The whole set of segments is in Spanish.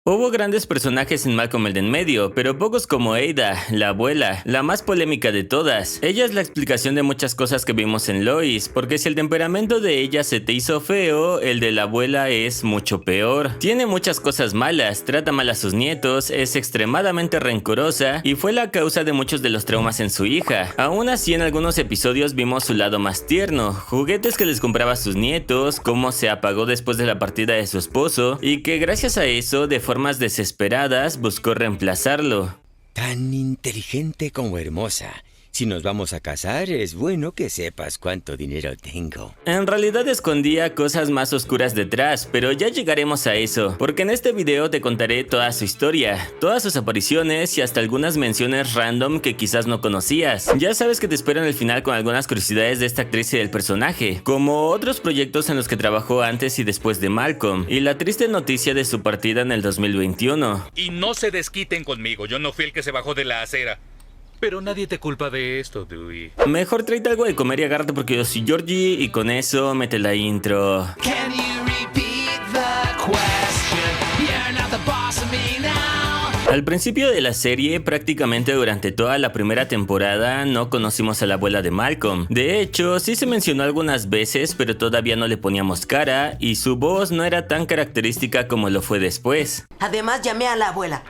Hubo grandes personajes en Malcolm el de en medio, pero pocos como Ada, la abuela, la más polémica de todas. Ella es la explicación de muchas cosas que vimos en Lois, porque si el temperamento de ella se te hizo feo, el de la abuela es mucho peor. Tiene muchas cosas malas, trata mal a sus nietos, es extremadamente rencorosa y fue la causa de muchos de los traumas en su hija. Aún así, en algunos episodios vimos su lado más tierno, juguetes que les compraba a sus nietos, cómo se apagó después de la partida de su esposo y que gracias a eso, de formas desesperadas, buscó reemplazarlo. Tan inteligente como hermosa. Si nos vamos a casar, es bueno que sepas cuánto dinero tengo. En realidad escondía cosas más oscuras detrás, pero ya llegaremos a eso, porque en este video te contaré toda su historia, todas sus apariciones y hasta algunas menciones random que quizás no conocías. Ya sabes que te espero en el final con algunas curiosidades de esta actriz y del personaje, como otros proyectos en los que trabajó antes y después de Malcolm, y la triste noticia de su partida en el 2021. Y no se desquiten conmigo, yo no fui el que se bajó de la acera. Pero nadie te culpa de esto, Dewey. Mejor tráete algo de comer y agárrate porque yo soy Georgie y con eso mete la intro. Can you repeat the question? You're not the boss of me now. Al principio de la serie, prácticamente durante toda la primera temporada, no conocimos a la abuela de Malcolm. De hecho, sí se mencionó algunas veces, pero todavía no le poníamos cara y su voz no era tan característica como lo fue después. Además, llamé a la abuela.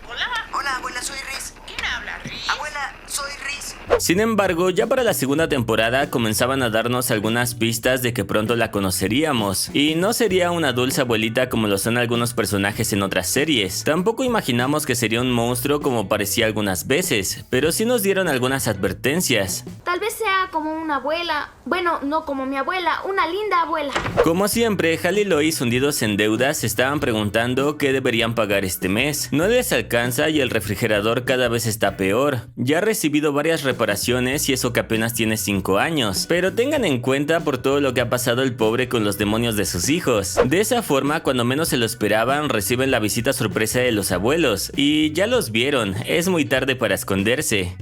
Hola. Hola, abuela, soy Riz. ¿Quién habla, Riz? Abuela, soy Riz. Sin embargo, ya para la segunda temporada comenzaban a darnos algunas pistas de que pronto la conoceríamos. Y no sería una dulce abuelita como lo son algunos personajes en otras series. Tampoco imaginamos que sería un monstruo como parecía algunas veces, pero sí nos dieron algunas advertencias. Tal vez sea como una abuela, bueno, no como mi abuela, una linda abuela. Como siempre, Hal y Lois, hundidos en deudas, se estaban preguntando qué deberían pagar este mes. No les alcanza y el refrigerador cada vez está peor. Ya ha recibido varias reparaciones y eso que apenas tiene 5 años. Pero tengan en cuenta por todo lo que ha pasado el pobre con los demonios de sus hijos. De esa forma, cuando menos se lo esperaban, reciben la visita sorpresa de los abuelos. Y ya los vieron, es muy tarde para esconderse.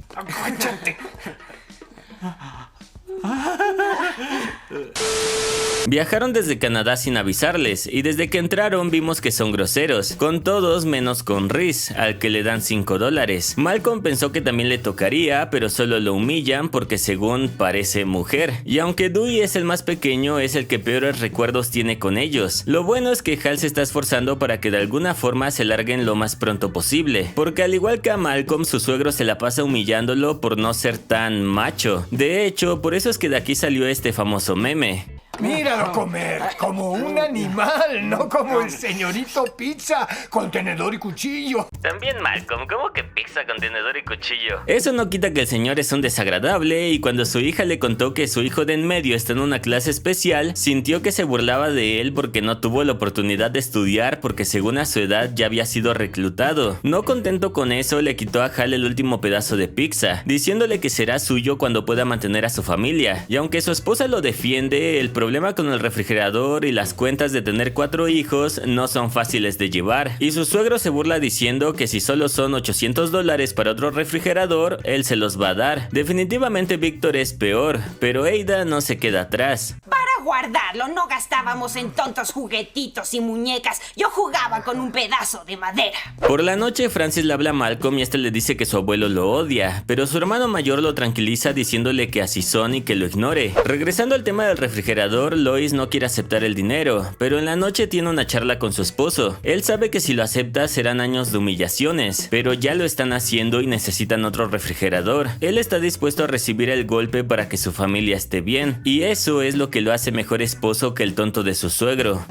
Viajaron desde Canadá sin avisarles y desde que entraron vimos que son groseros, con todos menos con Riz, al que le dan $5. Malcolm pensó que también le tocaría, pero solo lo humillan porque según parece mujer. Y aunque Dewey es el más pequeño, es el que peores recuerdos tiene con ellos. Lo bueno es que Hal se está esforzando para que de alguna forma se larguen lo más pronto posible, porque al igual que a Malcolm, su suegro se la pasa humillándolo por no ser tan macho. De hecho, por eso es que de aquí salió este famoso meme. Míralo comer, como un animal, no como el señorito Pizza con tenedor y cuchillo. También Malcolm, ¿cómo que pizza con tenedor y cuchillo? Eso no quita que el señor es un desagradable y cuando su hija le contó que su hijo de en medio está en una clase especial, sintió que se burlaba de él porque no tuvo la oportunidad de estudiar porque según a su edad ya había sido reclutado. No contento con eso, le quitó a Hal el último pedazo de pizza, diciéndole que será suyo cuando pueda mantener a su familia. Y aunque su esposa lo defiende, el problema con el refrigerador y las cuentas de tener 4 hijos no son fáciles de llevar. Y su suegro se burla diciendo que si solo son $800 para otro refrigerador, él se los va a dar. Definitivamente Víctor es peor, pero Ada no se queda atrás. Para guardarlo, no gastábamos en tontos juguetitos y muñecas. Yo jugaba con un pedazo de madera. Por la noche, Francis le habla a Malcolm y este le dice que su abuelo lo odia, pero su hermano mayor lo tranquiliza diciéndole que así son y que lo ignore. Regresando al tema del refrigerador, Lois no quiere aceptar el dinero, pero en la noche tiene una charla con su esposo. Él sabe que si lo acepta serán años de humillaciones, pero ya lo están haciendo y necesitan otro refrigerador. Él está dispuesto a recibir el golpe para que su familia esté bien, y eso es lo que lo hace mejor esposo que el tonto de su suegro.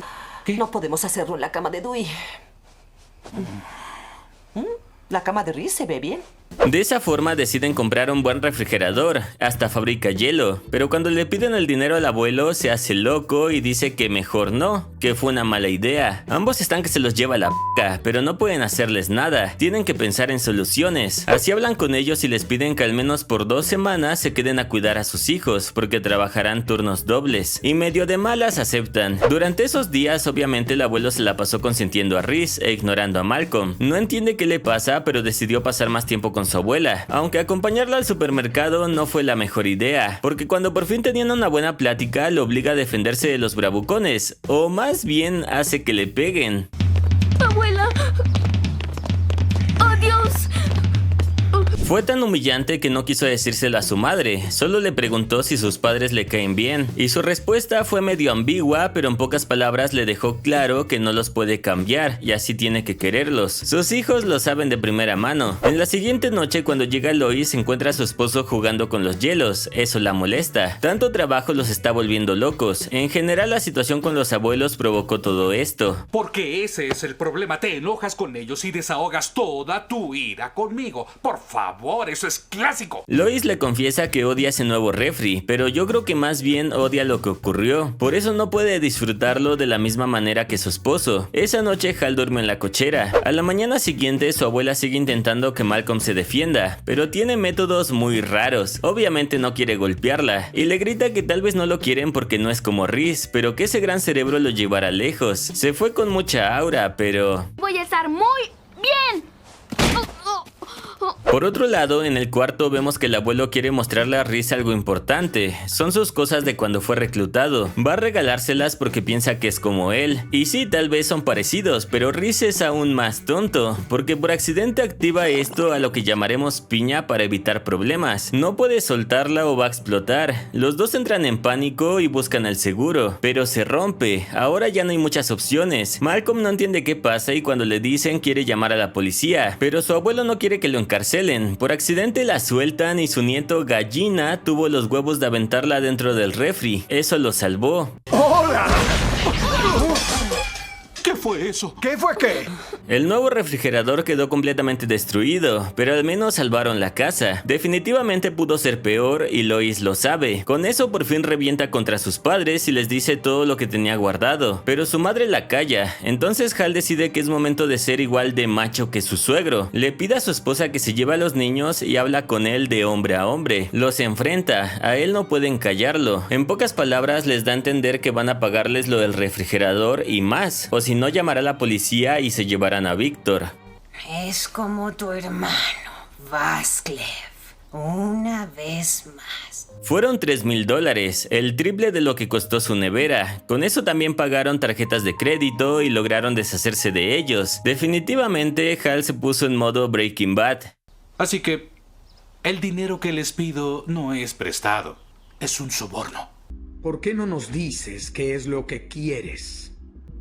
No podemos hacerlo en la cama de Dewey. La cama de Riz se ve bien. De esa forma deciden comprar un buen refrigerador, hasta fabrica hielo, pero cuando le piden el dinero al abuelo se hace loco y dice que mejor no, que fue una mala idea. Ambos están que se los lleva la p***, pero no pueden hacerles nada, tienen que pensar en soluciones. Así hablan con ellos y les piden que al menos por 2 semanas se queden a cuidar a sus hijos, porque trabajarán turnos dobles, y medio de malas aceptan. Durante esos días obviamente el abuelo se la pasó consintiendo a Riz e ignorando a Malcolm. No entiende qué le pasa, pero decidió pasar más tiempo con su abuela, aunque acompañarla al supermercado no fue la mejor idea, porque cuando por fin tenían una buena plática lo obliga a defenderse de los bravucones, o más bien hace que le peguen. Abuela, Fue tan humillante que no quiso decírselo a su madre, solo le preguntó si sus padres le caen bien, y su respuesta fue medio ambigua, pero en pocas palabras le dejó claro que no los puede cambiar y así tiene que quererlos. Sus hijos lo saben de primera mano. En la siguiente noche, cuando llega Lois, encuentra a su esposo jugando con los hielos. Eso la molesta. Tanto trabajo los está volviendo locos. En general, la situación con los abuelos provocó todo esto. Porque ese es el problema. Te enojas con ellos y desahogas toda tu ira conmigo. Por favor, eso es clásico. Lois le confiesa que odia ese nuevo refri, pero yo creo que más bien odia lo que ocurrió. Por eso no puede disfrutarlo de la misma manera que su esposo. Esa noche Hal duerme en la cochera. A la mañana siguiente su abuela sigue intentando que Malcolm se defienda, pero tiene métodos muy raros. Obviamente no quiere golpearla y le grita que tal vez no lo quieren porque no es como Reese, pero que ese gran cerebro lo llevará lejos. Se fue con mucha aura, pero... Voy a estar muy bien. Por otro lado, en el cuarto vemos que el abuelo quiere mostrarle a Reese algo importante. Son sus cosas de cuando fue reclutado. Va a regalárselas porque piensa que es como él. Y sí, tal vez son parecidos, pero Reese es aún más tonto, porque por accidente activa esto a lo que llamaremos piña para evitar problemas. No puede soltarla o va a explotar. Los dos entran en pánico y buscan al seguro, pero se rompe. Ahora ya no hay muchas opciones. Malcolm no entiende qué pasa y cuando le dicen quiere llamar a la policía, pero su abuelo no quiere que lo encarcelen. Por accidente la sueltan y su nieto Gallina tuvo los huevos de aventarla dentro del refri. Eso lo salvó. ¡Hola! ¿Qué fue eso? ¿Qué fue qué? El nuevo refrigerador quedó completamente destruido, pero al menos salvaron la casa. Definitivamente pudo ser peor y Lois lo sabe. Con eso por fin revienta contra sus padres y les dice todo lo que tenía guardado, pero su madre la calla. Entonces Hal decide que es momento de ser igual de macho que su suegro. Le pide a su esposa que se lleve a los niños y habla con él de hombre a hombre. Los enfrenta, a él no pueden callarlo. En pocas palabras les da a entender que van a pagarles lo del refrigerador y más, o si no llamará a la policía y se llevarán a Víctor. Es como tu hermano, Vasclev. Una vez más. Fueron $3,000, el triple de lo que costó su nevera. Con eso también pagaron tarjetas de crédito y lograron deshacerse de ellos. Definitivamente Hal se puso en modo Breaking Bad. Así que el dinero que les pido no es prestado, es un soborno. ¿Por qué no nos dices qué es lo que quieres?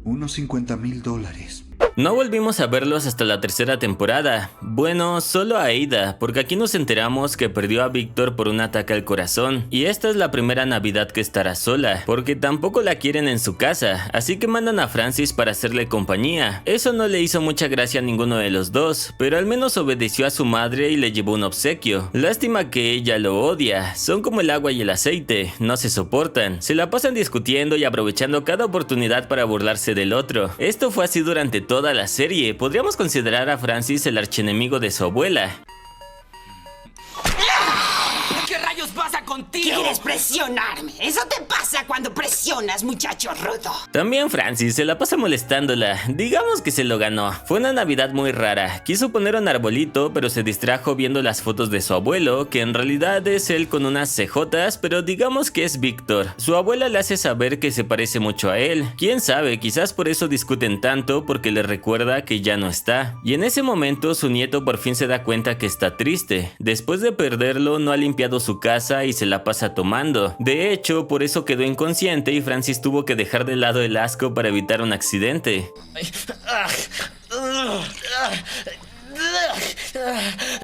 Unos $50,000. No volvimos a verlos hasta la tercera temporada. Bueno, solo a Ada, porque aquí nos enteramos que perdió a Víctor por un ataque al corazón. Y esta es la primera Navidad que estará sola, porque tampoco la quieren en su casa, así que mandan a Francis para hacerle compañía. Eso no le hizo mucha gracia a ninguno de los dos, pero al menos obedeció a su madre y le llevó un obsequio. Lástima que ella lo odia, son como el agua y el aceite, no se soportan. Se la pasan discutiendo y aprovechando cada oportunidad para burlarse del otro. Esto fue así durante toda la serie. Podríamos considerar a Francis el archienemigo de su abuela. ¿Qué rayos pasa contigo? ¿Quieres presionarme? Eso te pasa cuando presionas, muchacho rudo. También Francis se la pasa molestándola. Digamos que se lo ganó. Fue una Navidad muy rara. Quiso poner un arbolito, pero se distrajo viendo las fotos de su abuelo, que en realidad es él con unas cejotas, pero digamos que es Víctor. Su abuela le hace saber que se parece mucho a él. Quién sabe, quizás por eso discuten tanto, porque le recuerda que ya no está. Y en ese momento su nieto por fin se da cuenta que está triste. Después de perderlo, no ha limpiado su casa y se la pasa tomando. De hecho, por eso quedó inconsciente y Francis tuvo que dejar de lado el asco para evitar un accidente.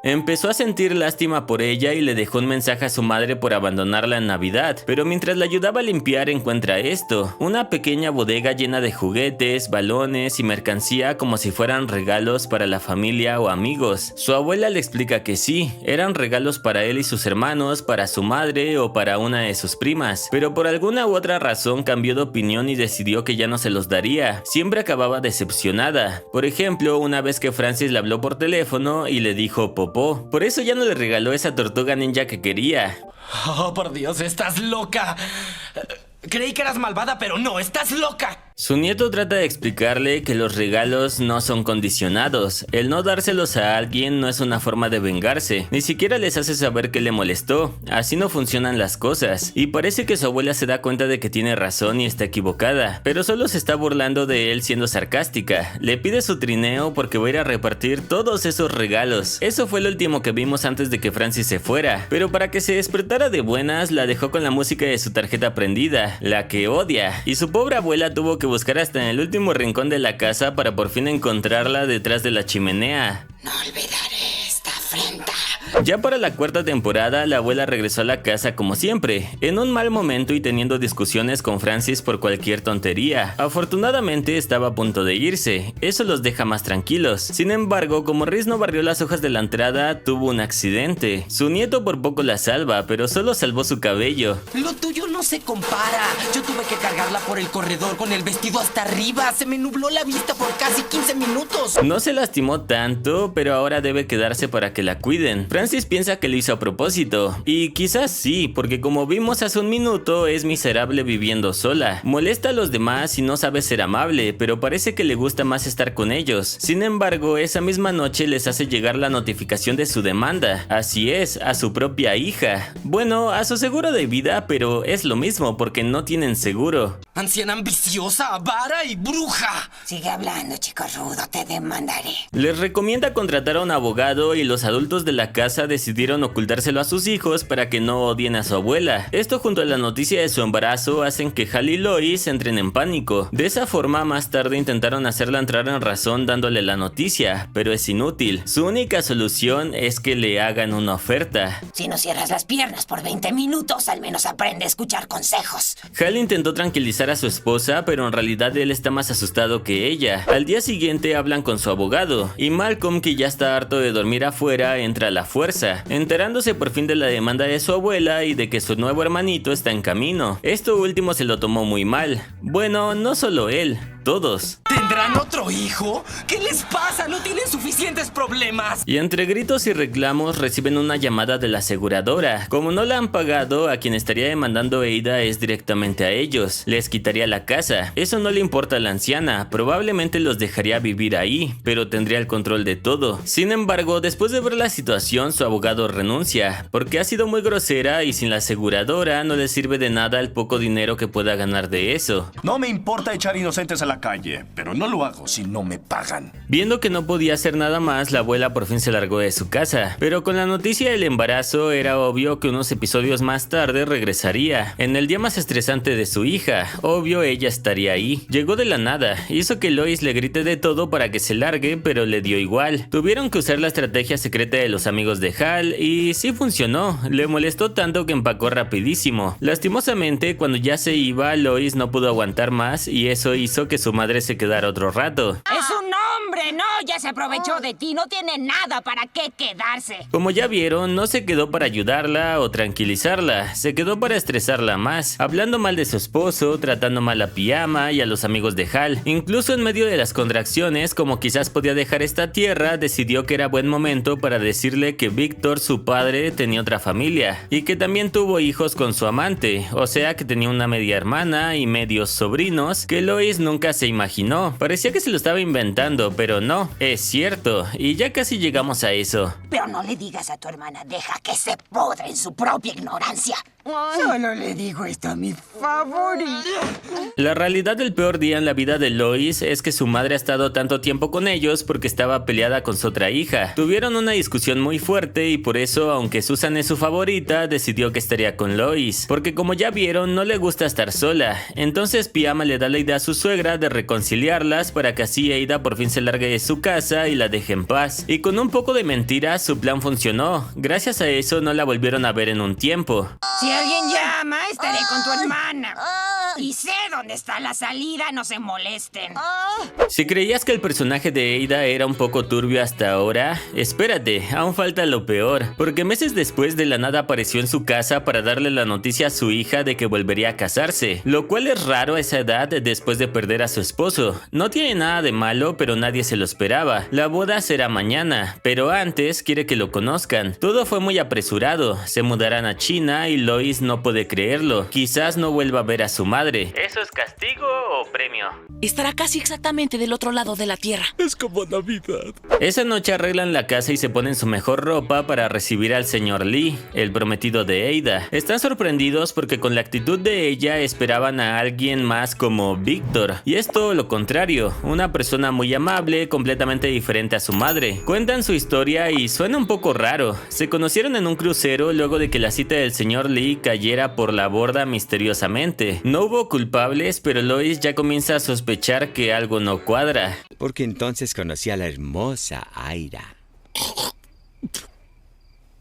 Empezó a sentir lástima por ella y le dejó un mensaje a su madre por abandonarla en Navidad, pero mientras la ayudaba a limpiar encuentra esto, una pequeña bodega llena de juguetes, balones y mercancía como si fueran regalos para la familia o amigos. Su abuela le explica que sí, eran regalos para él y sus hermanos, para su madre o para una de sus primas, pero por alguna u otra razón cambió de opinión y decidió que ya no se los daría. Siempre acababa decepcionada. Por ejemplo, una vez que Francis le habló por teléfono y le dijo popó. Por eso ya no le regaló esa tortuga ninja que quería. Oh, por Dios, estás loca. Creí que eras malvada, pero no, estás loca. Su nieto trata de explicarle que los regalos no son condicionados. El no dárselos a alguien no es una forma de vengarse. Ni siquiera les hace saber que le molestó. Así no funcionan las cosas. Y parece que su abuela se da cuenta de que tiene razón y está equivocada. Pero solo se está burlando de él siendo sarcástica. Le pide su trineo porque va a ir a repartir todos esos regalos. Eso fue lo último que vimos antes de que Francis se fuera. Pero para que se despertara de buenas, la dejó con la música de su tarjeta prendida, la que odia. Y su pobre abuela tuvo que buscar hasta en el último rincón de la casa para por fin encontrarla detrás de la chimenea. No olvidaré esta afrenta. Ya para la cuarta temporada, la abuela regresó a la casa como siempre, en un mal momento y teniendo discusiones con Francis por cualquier tontería. Afortunadamente estaba a punto de irse, eso los deja más tranquilos. Sin embargo, como Rhys no barrió las hojas de la entrada, tuvo un accidente. Su nieto por poco la salva, pero solo salvó su cabello. Lo tuyo no se compara. Yo tuve que cargarla por el corredor con el vestido hasta arriba. Se me nubló la vista por casi 15 minutos. No se lastimó tanto, pero ahora debe quedarse para que la cuiden. Francis piensa que lo hizo a propósito, y quizás sí, porque como vimos hace un minuto, es miserable viviendo sola. Molesta a los demás y no sabe ser amable, pero parece que le gusta más estar con ellos. Sin embargo, esa misma noche les hace llegar la notificación de su demanda. Así es, a su propia hija. Bueno, a su seguro de vida, pero es lo mismo porque no tienen seguro. Anciana ambiciosa, avara y bruja. Sigue hablando, chico rudo, te demandaré. Les recomienda contratar a un abogado y los adultos de la casa decidieron ocultárselo a sus hijos para que no odien a su abuela. Esto junto a la noticia de su embarazo hacen que Hal y Lois entren en pánico. De esa forma más tarde intentaron hacerla entrar en razón dándole la noticia, pero es inútil. Su única solución es que le hagan una oferta. Si no cierras las piernas por 20 minutos, al menos aprende a escuchar consejos. Hal intentó tranquilizar a su esposa, pero en realidad él está más asustado que ella. Al día siguiente hablan con su abogado, y Malcolm, que ya está harto de dormir afuera, entra a la fuerza, enterándose por fin de la demanda de su abuela y de que su nuevo hermanito está en camino. Esto último se lo tomó muy mal. Bueno, no solo él, todos. ¿Tendrán otro hijo? ¿Qué les pasa? ¿No tienen suficientes problemas? Y entre gritos y reclamos reciben una llamada de la aseguradora. Como no la han pagado, a quien estaría demandando Ada es directamente a ellos. Les quitaría la casa. Eso no le importa a la anciana. Probablemente los dejaría vivir ahí, pero tendría el control de todo. Sin embargo, después de ver la situación, su abogado renuncia, porque ha sido muy grosera y sin la aseguradora no le sirve de nada el poco dinero que pueda ganar de eso. No me importa echar inocentes a la calle, pero no lo hago si no me pagan. Viendo que no podía hacer nada más, la abuela por fin se largó de su casa, pero con la noticia del embarazo era obvio que unos episodios más tarde regresaría, en el día más estresante de su hija. Obvio ella estaría ahí. Llegó de la nada, hizo que Lois le grite de todo para que se largue, pero le dio igual. Tuvieron que usar la estrategia secreta de los amigos de Hal y sí funcionó. Le molestó tanto que empacó rapidísimo. Lastimosamente, cuando ya se iba, Lois no pudo aguantar más y eso hizo que su madre se quedara otro rato. ¡Es un hombre! ¡No! Ya se aprovechó de ti. No tiene nada para qué quedarse. Como ya vieron, no se quedó para ayudarla o tranquilizarla. Se quedó para estresarla más, hablando mal de su esposo, tratando mal a Pijama y a los amigos de Hal. Incluso en medio de las contracciones, como quizás podía dejar esta tierra, decidió que era buen momento para decirle que Victor, su padre, tenía otra familia y que también tuvo hijos con su amante, o sea que tenía una media hermana y medios sobrinos que Lois nunca se imaginó. Parecía que se lo estaba inventando, pero no, es cierto, y ya casi llegamos a eso. Pero no le digas a tu hermana, deja que se pudre en su propia ignorancia. Solo le digo esto a mi favorito. La realidad del peor día en la vida de Lois es que su madre ha estado tanto tiempo con ellos porque estaba peleada con su otra hija. Tuvieron una discusión muy fuerte y por eso, aunque Susan es su favorita, decidió que estaría con Lois, porque como ya vieron, no le gusta estar sola. Entonces Pijama le da la idea a su suegra de reconciliarlas para que así Ada por fin se largue de su casa y la deje en paz. Y con un poco de mentira, su plan funcionó. Gracias a eso no la volvieron a ver en un tiempo. Si alguien llama, estaré con tu hermana. Y sé dónde está la salida, no se molesten. Si creías que el personaje de Ada era un poco turbio hasta ahora, espérate, aún falta lo peor, porque meses después de la nada apareció en su casa para darle la noticia a su hija de que volvería a casarse, lo cual es raro a esa edad después de perder a su esposo. No tiene nada de malo, pero nadie se lo esperaba. La boda será mañana, pero antes quiere que lo conozcan. Todo fue muy apresurado, se mudarán a China y Lois no puede creerlo. Quizás no vuelva a ver a su madre. ¿Eso es castigo o premio? estará casi exactamente del otro lado de la Tierra. Es como Navidad. Esa noche arreglan la casa y se ponen su mejor ropa para recibir al señor Lee, el prometido de Ada. Están sorprendidos porque con la actitud de ella esperaban a alguien más como Víctor, y es todo lo contrario, una persona muy amable, completamente diferente a su madre. Cuentan su historia y suena un poco raro. Se conocieron en un crucero luego de que la cita del señor Lee cayera por la borda misteriosamente. No hubo culpables, pero Lois ya comienza a sospechar que algo no cuadra. Porque entonces conocí a la hermosa Aira.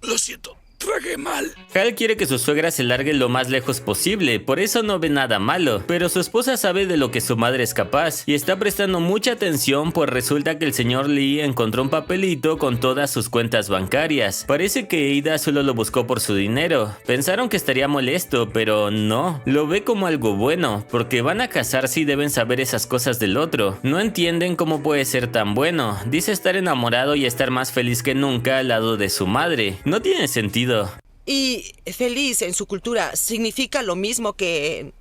Lo siento, tragué mal. Hal quiere que su suegra se largue lo más lejos posible, por eso no ve nada malo, pero su esposa sabe de lo que su madre es capaz y está prestando mucha atención, pues resulta que el señor Lee encontró un papelito con todas sus cuentas bancarias. Parece que Ada solo lo buscó por su dinero. Pensaron que estaría molesto, pero no, lo ve como algo bueno, porque van a casarse y deben saber esas cosas del otro. No entienden cómo puede ser tan bueno. Dice estar enamorado y estar más feliz que nunca al lado de su madre. No tiene sentido. Y feliz en su cultura significa lo mismo que...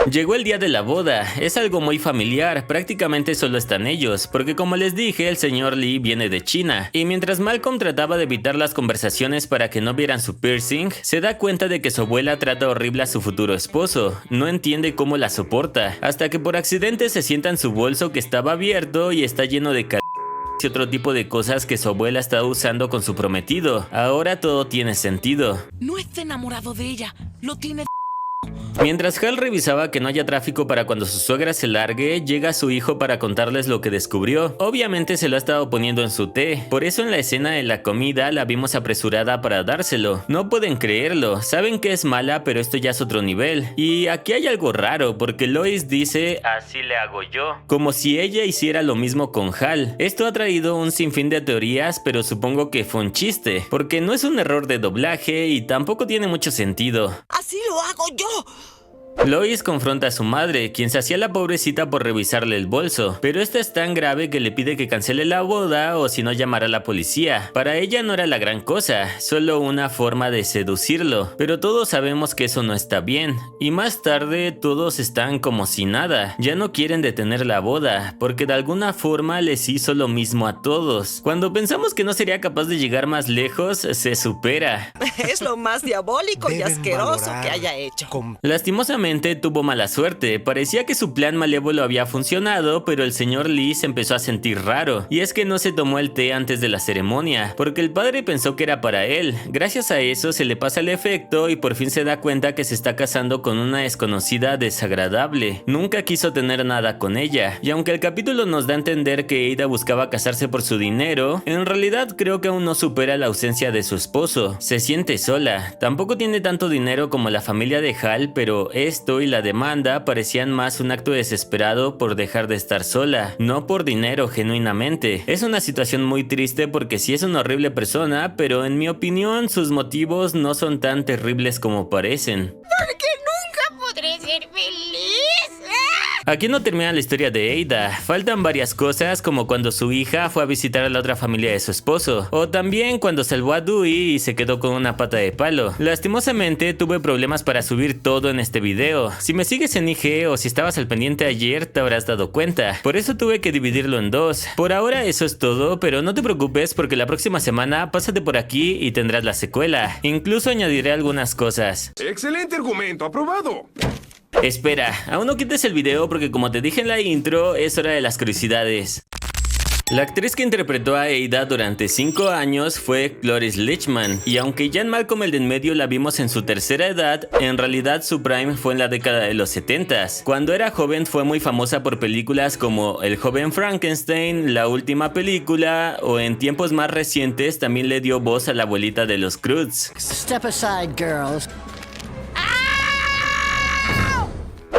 Llegó el día de la boda, es algo muy familiar, prácticamente solo están ellos, porque como les dije, el señor Lee viene de China, y mientras Malcolm trataba de evitar las conversaciones para que no vieran su piercing, se da cuenta de que su abuela trata horrible a su futuro esposo, no entiende cómo la soporta, hasta que por accidente se sienta en su bolso que estaba abierto y está lleno de y otro tipo de cosas que su abuela estaba usando con su prometido. Ahora todo tiene sentido. No está enamorado de ella, lo tiene. Mientras Hal revisaba que no haya tráfico para cuando su suegra se largue, llega su hijo para contarles lo que descubrió. Obviamente se lo ha estado poniendo en su té, por eso en la escena de la comida la vimos apresurada para dárselo. No pueden creerlo, saben que es mala, pero esto ya es otro nivel. Y aquí hay algo raro, porque Lois dice, así le hago yo, como si ella hiciera lo mismo con Hal. Esto ha traído un sinfín de teorías, pero supongo que fue un chiste, porque no es un error de doblaje y tampoco tiene mucho sentido. ¡Así lo hago yo! Lois confronta a su madre, quien se hacía la pobrecita por revisarle el bolso, pero esta es tan grave que le pide que cancele la boda o si no llamará a la policía. Para ella no era la gran cosa, solo una forma de seducirlo, pero todos sabemos que eso no está bien, y más tarde todos están como si nada, ya no quieren detener la boda, porque de alguna forma les hizo lo mismo a todos. Cuando pensamos que no sería capaz de llegar más lejos, se supera. Es lo más diabólico y asqueroso que haya hecho. Lastimosamente tuvo mala suerte, parecía que su plan malévolo había funcionado, pero el señor Lee se empezó a sentir raro, y es que no se tomó el té antes de la ceremonia, porque el padre pensó que era para él. Gracias a eso se le pasa el efecto y por fin se da cuenta que se está casando con una desconocida desagradable. Nunca quiso tener nada con ella, y aunque el capítulo nos da a entender que Ada buscaba casarse por su dinero, en realidad creo que aún no supera la ausencia de su esposo. Se siente sola, tampoco tiene tanto dinero como la familia de Hal, pero esto y la demanda parecían más un acto desesperado por dejar de estar sola, no por dinero genuinamente. Es una situación muy triste porque sí es una horrible persona, pero en mi opinión sus motivos no son tan terribles como parecen. Porque nunca podré ser feliz. Aquí no termina la historia de Ada, faltan varias cosas como cuando su hija fue a visitar a la otra familia de su esposo, o también cuando salvó a Dewey y se quedó con una pata de palo. Lastimosamente tuve problemas para subir todo en este video. Si me sigues en IG o si estabas al pendiente ayer te habrás dado cuenta, por eso tuve que dividirlo en dos. Por ahora eso es todo, pero no te preocupes porque la próxima semana pásate por aquí y tendrás la secuela. Incluso añadiré algunas cosas. Excelente argumento, aprobado. Espera, aún no quites el video porque como te dije en la intro, es hora de las curiosidades. La actriz que interpretó a Ada durante 5 años fue Cloris Leachman, y aunque ya en Malcolm el de en medio la vimos en su tercera edad, en realidad su prime fue en la década de los 70s. Cuando era joven fue muy famosa por películas como El joven Frankenstein, La última película, o en tiempos más recientes también le dio voz a la abuelita de los Croods. Step aside, girls.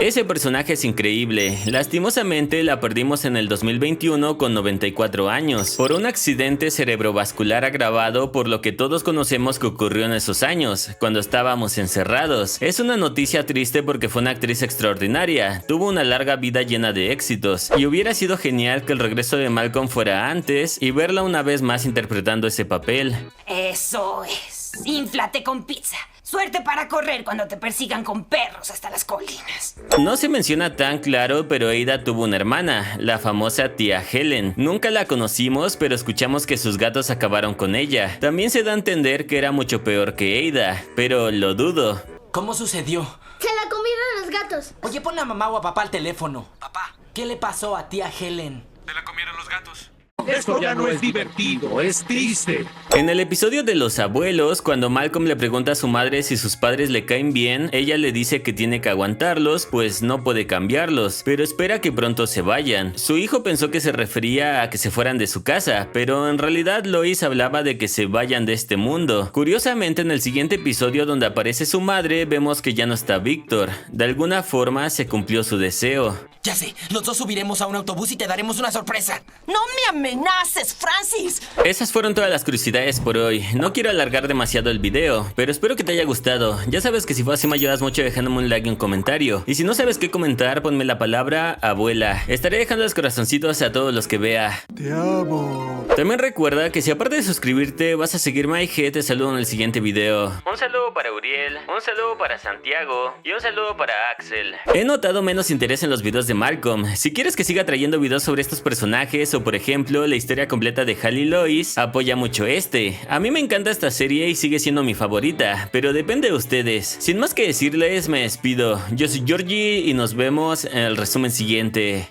Ese personaje es increíble, lastimosamente la perdimos en el 2021 con 94 años, por un accidente cerebrovascular agravado por lo que todos conocemos que ocurrió en esos años, cuando estábamos encerrados. Es una noticia triste porque fue una actriz extraordinaria, tuvo una larga vida llena de éxitos, y hubiera sido genial que el regreso de Malcolm fuera antes y verla una vez más interpretando ese papel. Eso es. Inflate con pizza. Suerte para correr cuando te persigan con perros hasta las colinas. No se menciona tan claro, pero Ada tuvo una hermana, la famosa tía Helen. Nunca la conocimos, pero escuchamos que sus gatos acabaron con ella. También se da a entender que era mucho peor que Ada, pero lo dudo. ¿Cómo sucedió? Se la comieron los gatos. Oye, pon a mamá o a papá al teléfono. Papá, ¿qué le pasó a tía Helen? Se la comieron los gatos. Esto ya no es divertido, es triste. En el episodio de los abuelos, cuando Malcolm le pregunta a su madre si sus padres le caen bien, ella le dice que tiene que aguantarlos, pues no puede cambiarlos, pero espera que pronto se vayan. Su hijo pensó que se refería a que se fueran de su casa, pero en realidad Lois hablaba de que se vayan de este mundo. Curiosamente, en el siguiente episodio donde aparece su madre, vemos que ya no está Víctor. De alguna forma se cumplió su deseo. Ya sé, los dos subiremos a un autobús y te daremos una sorpresa. ¡No me amenaces, Francis! Esas fueron todas las curiosidades por hoy. No quiero alargar demasiado el video, pero espero que te haya gustado. Ya sabes que si fue así me ayudas mucho dejándome un like y un comentario. Y si no sabes qué comentar, ponme la palabra abuela. Estaré dejando los corazoncitos a todos los que vea. Te amo. También recuerda que si aparte de suscribirte vas a seguirme, te saludo en el siguiente video. Un saludo para Uriel, un saludo para Santiago y un saludo para Axel. He notado menos interés en los videos de Malcolm. Si quieres que siga trayendo videos sobre estos personajes o por ejemplo la historia completa de Hal y Lois, apoya mucho este. A mí me encanta esta serie y sigue siendo mi favorita, pero depende de ustedes. Sin más que decirles, me despido. Yo soy Georgie y nos vemos en el resumen siguiente.